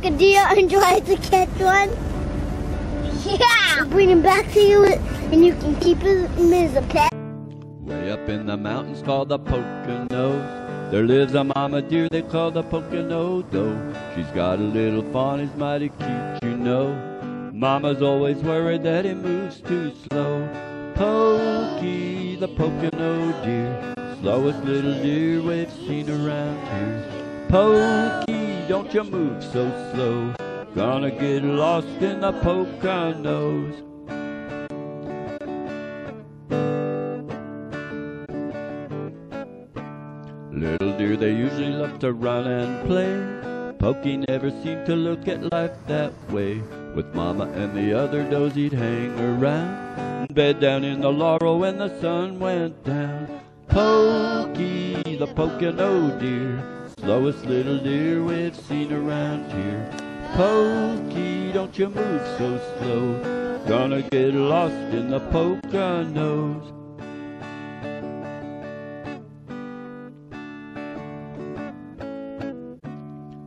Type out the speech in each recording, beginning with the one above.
a deer and try to catch one? Yeah! Bring him back to you and you can keep him as a pet. Way up in the mountains called the Poconos, there lives a mama deer they call the Pocono doe. She's got a little fawn, he's mighty cute, you know. Mama's always worried that he moves too slow. Pokey, the Pocono deer, slowest little deer we've seen around here. Pokey, don't you move so slow, gonna get lost in the Poconos. Little deer, they usually love to run and play. Pokey never seemed to look at life that way. With Mama and the other does he'd hang around, bed down in the laurel when the sun went down. Pokey, the Pocono deer, slowest little deer we've seen around here. Pokey, don't you move so slow, gonna get lost in the Poconos.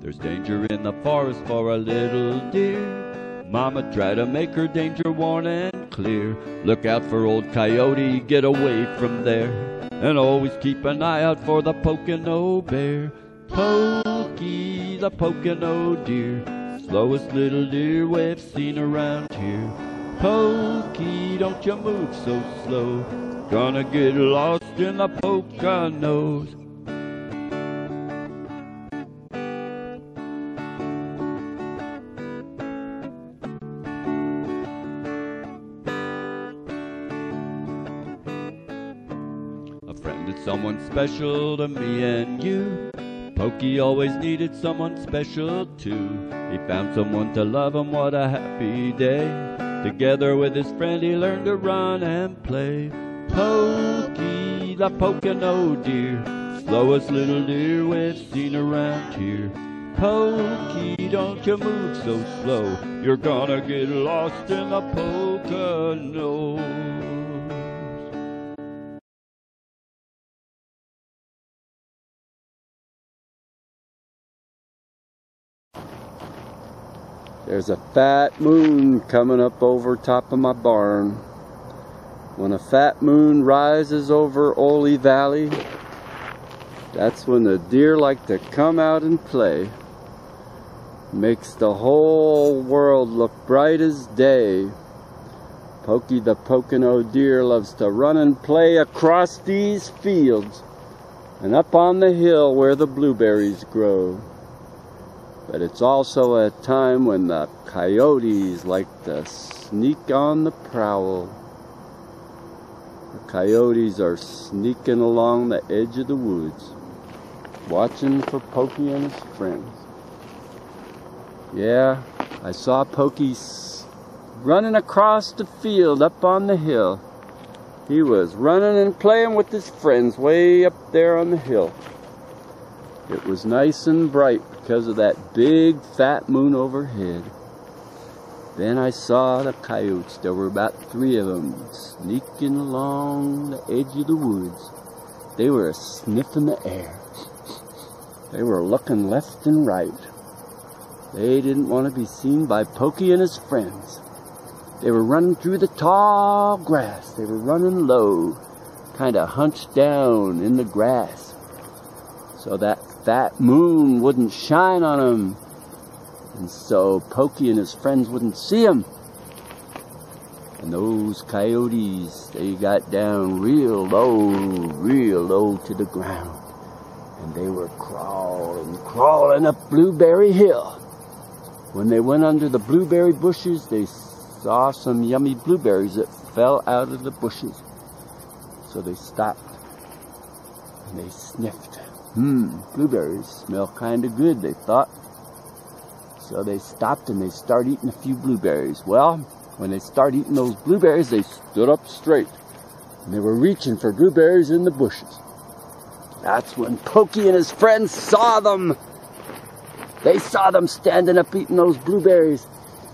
There's danger in the forest for a little deer. Mama tried to make her danger worn and clear. Look out for old coyote, get away from there, and always keep an eye out for the Pocono bear. Pokey, the Pocono deer, slowest little deer we've seen around here. Pokey, don't you move so slow, gonna get lost in the Poconos. Someone special to me and you. Pokey always needed someone special too. He found someone to love him, what a happy day. Together with his friend he learned to run and play. Pokey, the Pocono deer, slowest little deer we've seen around here. Pokey, don't you move so slow, you're gonna get lost in the Poconos. There's a fat moon coming up over top of my barn. When a fat moon rises over Ole Valley, that's when the deer like to come out and play. Makes the whole world look bright as day. Pokey the Pocono deer loves to run and play across these fields and up on the hill where the blueberries grow. But it's also a time when the coyotes like to sneak on the prowl. The coyotes are sneaking along the edge of the woods, watching for Pokey and his friends. Yeah, I saw Pokey running across the field up on the hill. He was running and playing with his friends way up there on the hill. It was nice and bright because of that big fat moon overhead. Then I saw the coyotes. There were about 3 of them sneaking along the edge of the woods. They were sniffing the air. They were looking left and right. They didn't want to be seen by Pokey and his friends. They were running through the tall grass. They were running low, kind of hunched down in the grass, so that fat moon wouldn't shine on them, and so Pokey and his friends wouldn't see him. And those coyotes, they got down real low to the ground, and they were crawling up Blueberry Hill. When they went under the blueberry bushes, they saw some yummy blueberries that fell out of the bushes. So they stopped and they sniffed. Blueberries smell kind of good, they thought. So they stopped and they started eating a few blueberries. Well, when they started eating those blueberries, they stood up straight. And they were reaching for blueberries in the bushes. That's when Pokey and his friends saw them. They saw them standing up eating those blueberries.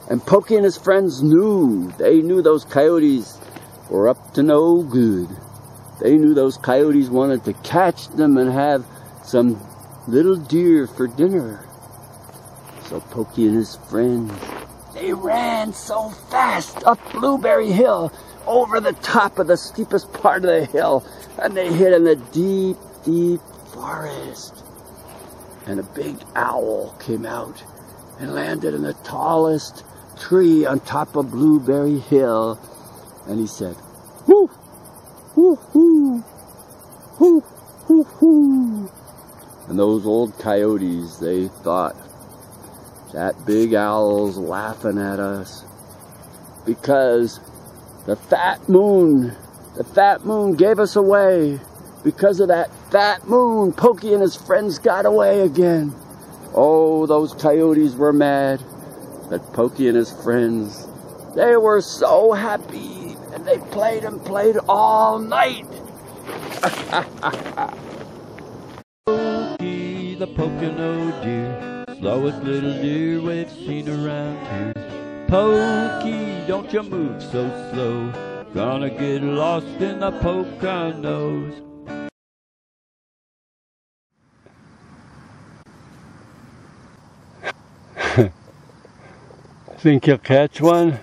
And Pokey and his friends knew. They knew those coyotes were up to no good. They knew those coyotes wanted to catch them and have some little deer for dinner. So Pokey and his friends, they ran so fast up Blueberry Hill, over the top of the steepest part of the hill, and they hid in the deep, deep forest. And a big owl came out and landed in the tallest tree on top of Blueberry Hill. And he said, "Whoo, whoo, whoo, whoo, whoo, whoo." And those old coyotes, they thought, that big owl's laughing at us because the fat moon gave us away. Because of that fat moon, Pokey and his friends got away again. Oh, those coyotes were mad. But Pokey and his friends, they were so happy. And they played and played all night. Pokey, the Pocono deer, slowest little deer we've seen around here. Pokey, don't you move so slow, gonna get lost in the Poconos. Think you'll catch one?